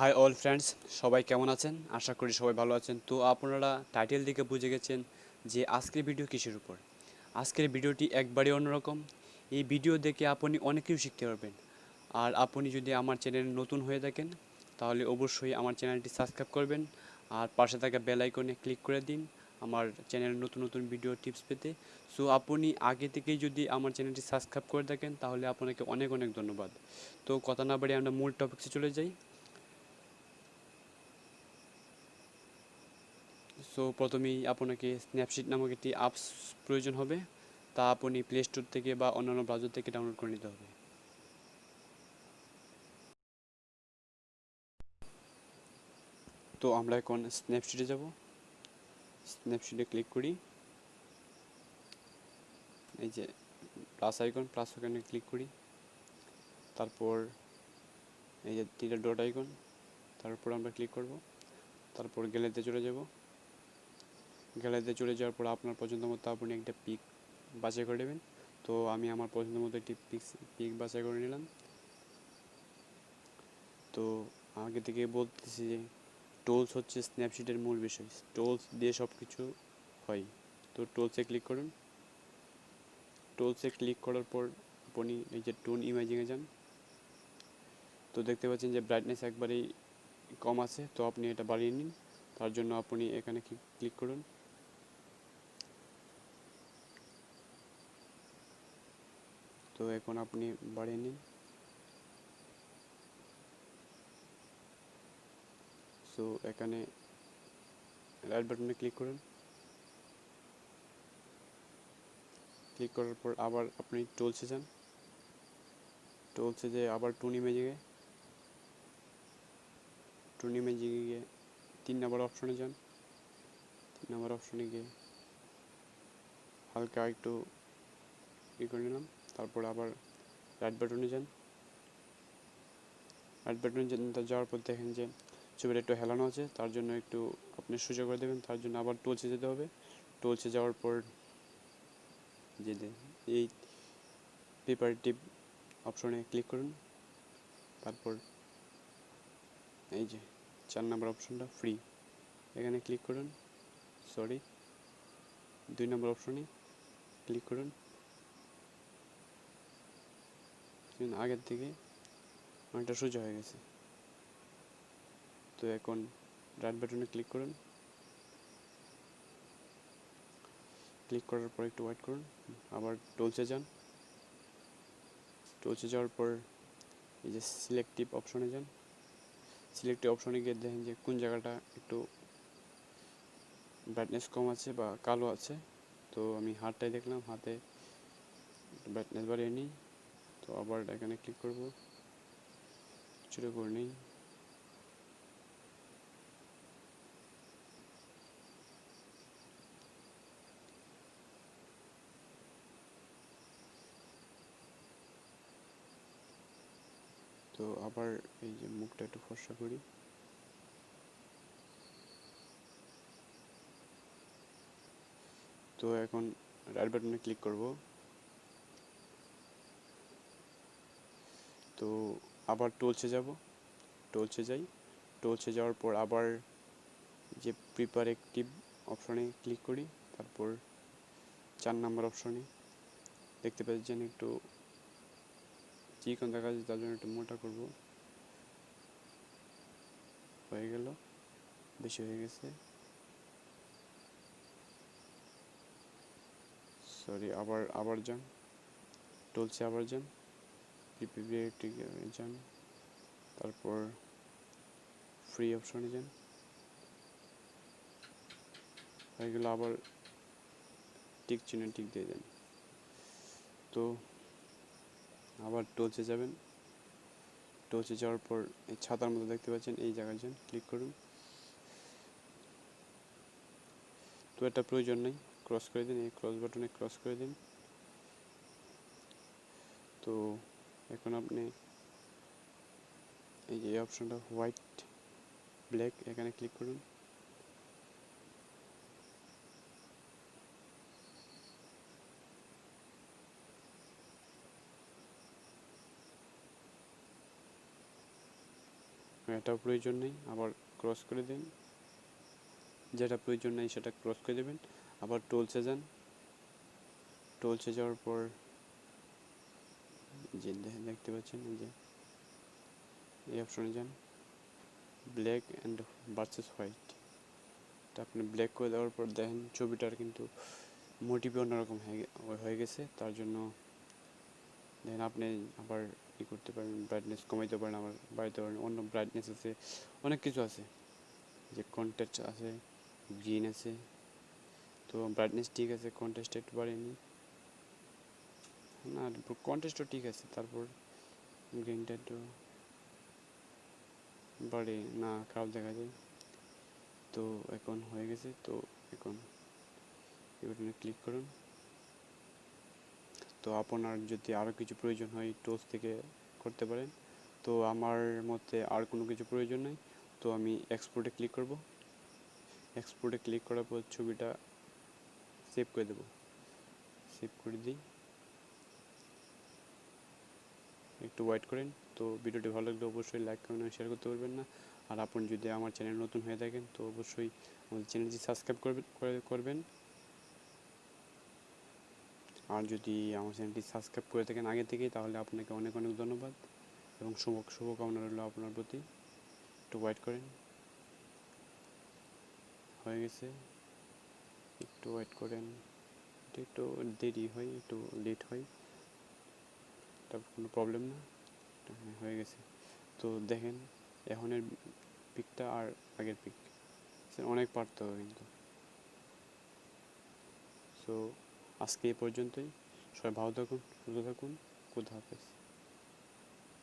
High all friends, সবাই কেমন আছেন? আশা করি সবাই ভালো আছেন। তো আপনারা টাইটেল দিকে বুঝে গেছেন যে আজকের ভিডিও কিসের উপর। আজকের ভিডিওটি একবারে অন্যরকম। এই ভিডিও দেখে আপনি অনেক কিছু শিখতে পারবেন। আর আপনি যদি আমার চ্যানেলে নতুন হয়ে থাকেন তাহলে অবশ্যই আমার চ্যানেলটি সাবস্ক্রাইব করবেন আর পাশে থাকা বেল আইকনে ক্লিক করে দিন আমার চ্যানেলের নতুন নতুন ভিডিও টিপস পেতে। সো আপনি আগে থেকেই যদি আমার চ্যানেলটি সাবস্ক্রাইব করে থাকেন তাহলে আপনাকে অনেক অনেক ধন্যবাদ। তো কথা না বাড়িয়ে আমরা মূল টপিকসে চলে যাই। সো প্রথমেই আপনাকে স্ন্যাপশিট নামক একটি অ্যাপস প্রয়োজন হবে, তা আপনি প্লে স্টোর থেকে বা অন্যান্য ব্রাউজার থেকে ডাউনলোড করে নিতে হবে। তো আমরা এখন স্ন্যাপশিটে যাব। স্ন্যাপশিটে ক্লিক করি, এই যে প্লাস আইকন, প্লাস আইকনে ক্লিক করি, তারপর এই যে তিনটা ডট আইকন, তারপর আমরা ক্লিক করব, তারপর গ্যালারিতে চলে যাব। গ্যালারিতে চলে যাওয়ার পর আপনার পছন্দ মতো আপনি একটা পিক বাছাই করে নেবেন। তো আমি আমার পছন্দ মতো একটি পিক বাছাই করে নিলাম। তো আগে থেকে বলতেছি যে টুলস হচ্ছে স্ন্যাপশিটের মূল বিষয়। টুলস দিয়ে সব কিছু হয়। তো টুলসে ক্লিক করুন। টুলসে ক্লিক করার পর আপনি এই যে টোন ইমেজিংয়ে যান। তো দেখতে পাচ্ছেন যে ব্রাইটনেস একবারেই কম আছে, তো আপনি এটা বাড়িয়ে নিন। তার জন্য আপনি এখানে ক্লিক করুন। তো এখন আপনি বাড়িয়ে নিন। সো এখানে রাইট বাটনে ক্লিক করুন। ক্লিক করার পর আবার আপনি টুলসে যান। টুলসে যে আবার টোন ইমেজিংয়ে গিয়ে 3 নম্বর অপশনে যান। 3 নম্বর অপশনে গিয়ে হালকা একটু করে নিলাম। তারপর আবার রাইট বাটনে যান। রাইট বাটনে যাওয়ার পর দেখেন যে ছবিটা একটু হেলানো আছে, তার জন্য একটু আপনি সোজা করে দেবেন। তার জন্য আবার টুলসে যেতে হবে। টুলসে যাওয়ার পর যে এই পেপার টিপ অপশনে ক্লিক করুন। তারপর এই যে 4 নম্বর অপশনটা ফ্রি, এখানে ক্লিক করুন। সরি, 2 নম্বর অপশনে ক্লিক করুন। আগের থেকে অনেকটা সোজা হয়ে গেছে। তো এখন রাইট বাটনে ক্লিক করুন। ক্লিক করার পর একটু ওয়েট করুন। আবার টুলসে যান। টুলসে যাওয়ার পর এই যে সিলেক্টিভ অপশনে যান। সিলেক্টিভ অপশনে গিয়ে দেখেন যে কোন জায়গাটা একটু ব্রাইটনেস কম আছে বা কালো আছে। তো আমি হাতটাই দেখলাম, হাতে ব্রাইটনেস বাড়িয়ে নিই। তো আবার এখানে ক্লিক করব, ছোটো করে নিই। তো আবার এই যে মুখটা একটু ফর্সা করি। তো এখন রাইট বাটনে ক্লিক করব। তো আবার টুলসে যাব। টুলসে যাই। টুলসে যাওয়ার পর আবার যে প্রিপারেটিভ অপশনে ক্লিক করি। তারপর 4 নম্বর অপশনে দেখতে পাচ্ছেন একটু চিকন দেখা যাচ্ছে, তার জন্য একটু মোটা করব। হয়ে গেল, বেশি হয়ে গেছে, সরি। আবার যান, টুলসে আবার যান, প্রিপারেটিভ যান, তারপর ফ্রি অপশনে যান। হয়ে গেল, আবার টিক চিহ্নে টিক দিয়ে দেন। তো আবার টুলসে যাবেন। টুলসে যাওয়ার পর এই ছাতার মতো দেখতে পাচ্ছেন, এই জায়গায় যান, ক্লিক করুন। তো এটা প্রয়োজন নেই, ক্রস করে দিন। এই ক্রস বাটনে ক্রস করে দিন। তো এখন আপনি এই যে অপশনটা হোয়াইট ব্ল্যাক, এখানে ক্লিক করুন। এটাও প্রয়োজন নেই, আবার ক্রস করে দিন। যেটা প্রয়োজন নেই সেটা ক্রস করে দেবেন। আবার টুলসে যান, টুলসে যাওয়ার পর যে দেখতে পাচ্ছেন যে এই অপশনে যান, ব্ল্যাক অ্যান্ড ভার্সেস হোয়াইট। এটা আপনি ব্ল্যাক করে দেওয়ার পর দেখেন ছবিটার কিন্তু মোটিভই অন্যরকম হয়ে গেছে। তার জন্য দেখেন আপনি আবার ই করতে পারেন, ব্রাইটনেস কমাইতে পারেন, আবার বাড়াইতে পারেন। অন্য ব্রাইটনেস আছে, অনেক কিছু আছে, যে কন্ট্রাস্ট আছে, গ্রিন আছে। তো ব্রাইটনেস ঠিক আছে, কন্ট্রাস্ট একটু বাড়িয়ে নিই না, কন্ট্রাস্টও ঠিক আছে, তারপর গ্রিনটা একটু বাড়ে না, খারাপ দেখা যায়। তো এখন হয়ে গেছে। তো এখন এই ক্লিক করুন। তো আপনার যদি আরও কিছু প্রয়োজন হয় টুলস থেকে করতে পারেন। তো আমার মতে আর কোনো কিছু প্রয়োজন নেই। তো আমি এক্সপোর্টে ক্লিক করব। এক্সপোর্টে ক্লিক করার পর ছবিটা সেভ করে দেব। সেভ করে দিই, একটু ওয়েট করেন। তো ভিডিওটি ভালো লাগলে অবশ্যই লাইক কমেন্ট আর শেয়ার করতে পারবেন না। আর আপনি যদি আমার চ্যানেল নতুন হয়ে থাকেন তো অবশ্যই আমাদের চ্যানেলটি সাবস্ক্রাইব করবেন। আর যদি আমার চ্যানেলটি সাবস্ক্রাইব করে থাকেন আগে থেকেই তাহলে আপনাকে অনেক অনেক ধন্যবাদ এবং শুভকামনা রইল আপনার প্রতি। একটু ওয়েট করেন, হয়ে গেছে। একটু ওয়েট করেন, এটা একটু দেরি হয়, একটু লেট হয়, তারপর কোনো প্রবলেম না। হয়ে গেছে। তো দেখেন এখনের পিকটা আর আগের পিক অনেক পার্থক্য কিন্তু। সো আজকে এই পর্যন্তই। সবাই ভালো থাকুন, সুস্থ থাকুন। খুদা হাফেজ।